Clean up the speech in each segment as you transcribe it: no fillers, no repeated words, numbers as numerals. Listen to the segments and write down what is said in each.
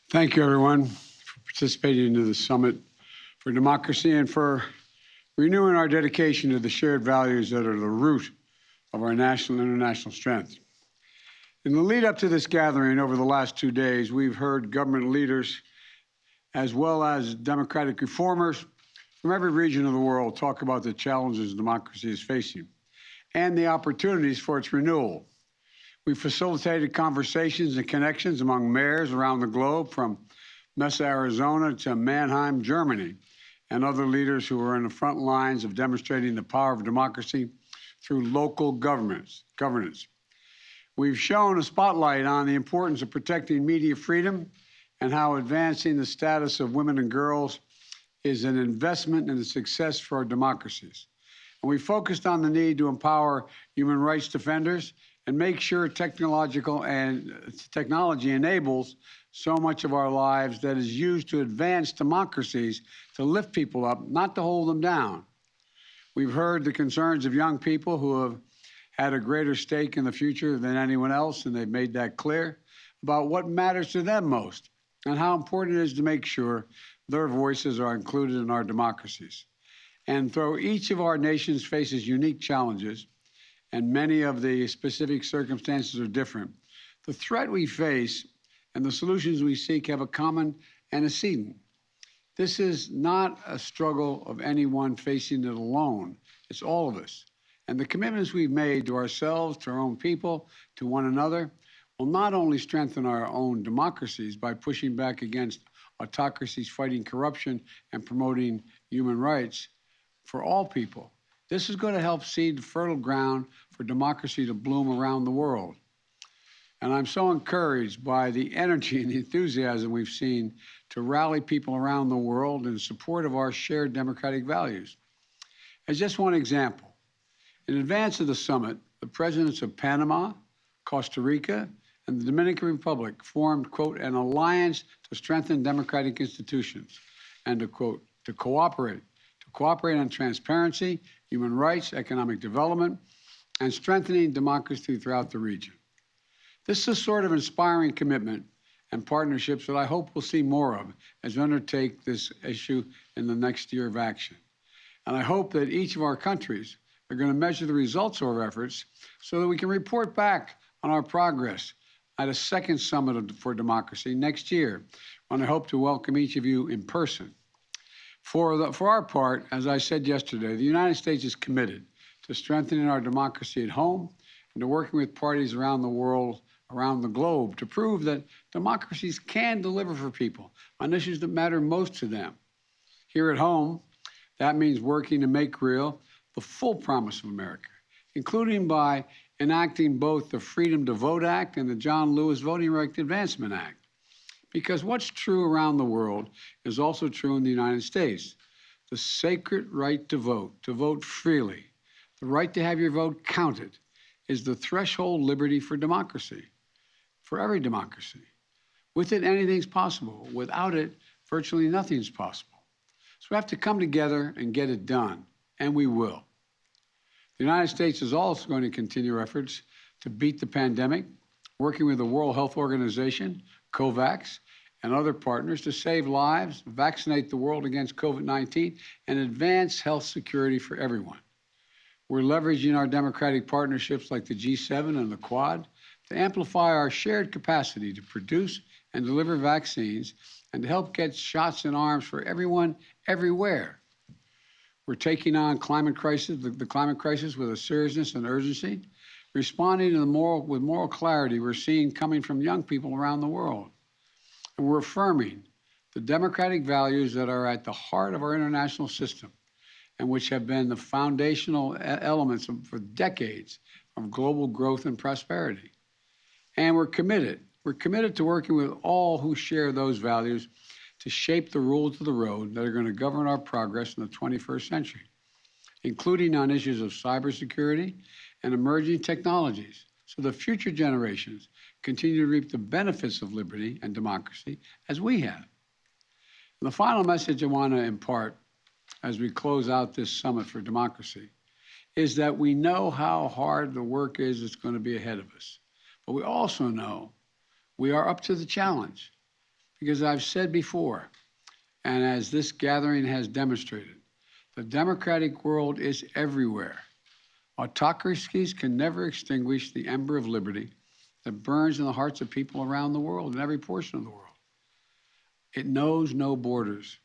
Thank you, everyone, for participating in the Summit for Democracy and for renewing our dedication to the shared values that are the root of our national and international strength. In the lead up to this gathering over the last 2 days, we've heard government leaders as well as democratic reformers from every region of the world talk about the challenges democracy is facing and the opportunities for its renewal. We facilitated conversations and connections among mayors around the globe, from Mesa, Arizona to Mannheim, Germany, and other leaders who are in the front lines of demonstrating the power of democracy through local governance. We've shown a spotlight on the importance of protecting media freedom and how advancing the status of women and girls is an investment in the success for our democracies. And we focused on the need to empower human rights defenders and make sure technology enables so much of our lives that is used to advance democracies, to lift people up, not to hold them down. We've heard the concerns of young people who have had a greater stake in the future than anyone else, and they've made that clear, about what matters to them most and how important it is to make sure their voices are included in our democracies. And though each of our nations faces unique challenges, and many of the specific circumstances are different, the threat we face and the solutions we seek have a common antecedent. This is not a struggle of anyone facing it alone. It's all of us. And the commitments we've made to ourselves, to our own people, to one another, will not only strengthen our own democracies by pushing back against autocracies fighting corruption and promoting human rights for all people. This is going to help seed fertile ground for democracy to bloom around the world. And I'm so encouraged by the energy and the enthusiasm we've seen to rally people around the world in support of our shared democratic values. As just one example, in advance of the summit, the presidents of Panama, Costa Rica, and the Dominican Republic formed, quote, an alliance to strengthen democratic institutions and to, quote, to cooperate on transparency, human rights, economic development, and strengthening democracy throughout the region. This is a sort of inspiring commitment and partnerships that I hope we'll see more of as we undertake this issue in the next year of action. And I hope that each of our countries are going to measure the results of our efforts so that we can report back on our progress at a second Summit for Democracy next year, when I hope to welcome each of you in person. For our part, as I said yesterday, the United States is committed to strengthening our democracy at home and to working with parties around the world, around the globe, to prove that democracies can deliver for people on issues that matter most to them. Here at home, that means working to make real the full promise of America, including by enacting both the Freedom to Vote Act and the John Lewis Voting Rights Advancement Act. Because what's true around the world is also true in the United States. The sacred right to vote freely, the right to have your vote counted, is the threshold liberty for democracy, for every democracy. With it, anything's possible. Without it, virtually nothing's possible. So we have to come together and get it done, and we will. The United States is also going to continue efforts to beat the pandemic, working with the World Health Organization, COVAX, and other partners to save lives, vaccinate the world against COVID-19, and advance health security for everyone. We're leveraging our democratic partnerships like the G7 and the Quad to amplify our shared capacity to produce and deliver vaccines and to help get shots in arms for everyone, everywhere. We're taking on the climate crisis with a seriousness and urgency, responding to with moral clarity we're seeing coming from young people around the world. And we're affirming the democratic values that are at the heart of our international system and which have been the foundational elements for decades of global growth and prosperity. And we're committed to working with all who share those values to shape the rules of the road that are going to govern our progress in the 21st century, including on issues of cybersecurity and emerging technologies, so that future generations continue to reap the benefits of liberty and democracy as we have. And the final message I want to impart as we close out this Summit for Democracy is that we know how hard the work is that's going to be ahead of us. But we also know we are up to the challenge. Because I've said before, and as this gathering has demonstrated, the democratic world is everywhere. Autocracies can never extinguish the ember of liberty that burns in the hearts of people around the world, in every portion of the world. It knows no borders.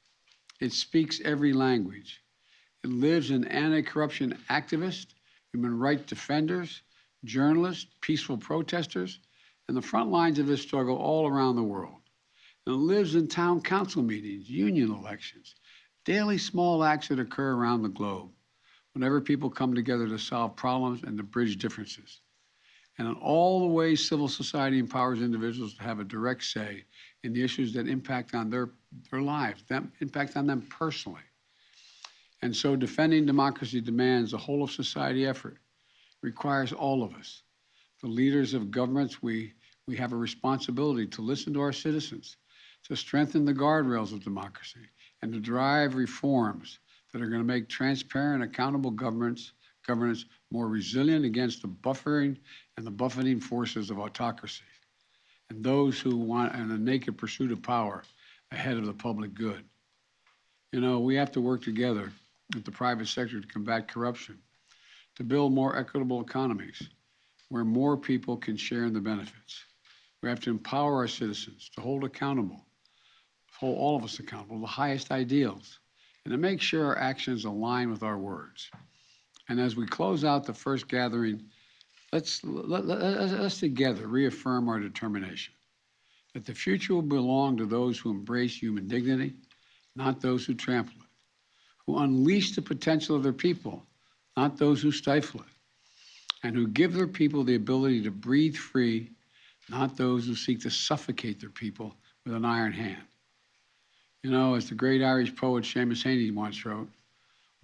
It speaks every language. It lives in anti-corruption activists, human rights defenders, journalists, peaceful protesters, and the front lines of this struggle all around the world. And it lives in town council meetings, union elections, daily small acts that occur around the globe, whenever people come together to solve problems and to bridge differences. And in all the ways civil society empowers individuals to have a direct say in the issues that impact on their lives, that impact on them personally. And so defending democracy demands a whole of society effort. It requires all of us. The leaders of governments, we have a responsibility to listen to our citizens, to strengthen the guardrails of democracy, and to drive reforms that are going to make transparent, accountable governance more resilient against the buffering and the buffeting forces of autocracy and those who want in a naked pursuit of power ahead of the public good. You know, we have to work together with the private sector to combat corruption, to build more equitable economies where more people can share in the benefits. We have to empower our citizens to hold all of us accountable, the highest ideals, and to make sure our actions align with our words. And as we close out the first gathering, let's together reaffirm our determination that the future will belong to those who embrace human dignity, not those who trample it, who unleash the potential of their people, not those who stifle it, and who give their people the ability to breathe free, not those who seek to suffocate their people with an iron hand. You know, as the great Irish poet Seamus Heaney once wrote,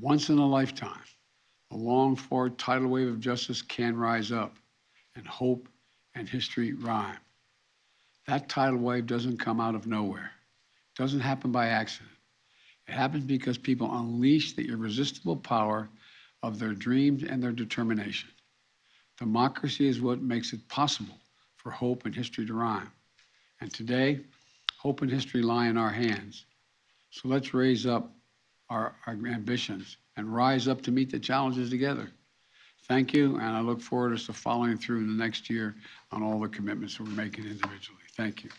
once in a lifetime, a longed-for tidal wave of justice can rise up, and hope and history rhyme. That tidal wave doesn't come out of nowhere. It doesn't happen by accident. It happens because people unleash the irresistible power of their dreams and their determination. Democracy is what makes it possible for hope and history to rhyme. And today, hope and history lie in our hands. So let's raise up our ambitions and rise up to meet the challenges together. Thank you, and I look forward to following through in the next year on all the commitments that we're making individually. Thank you.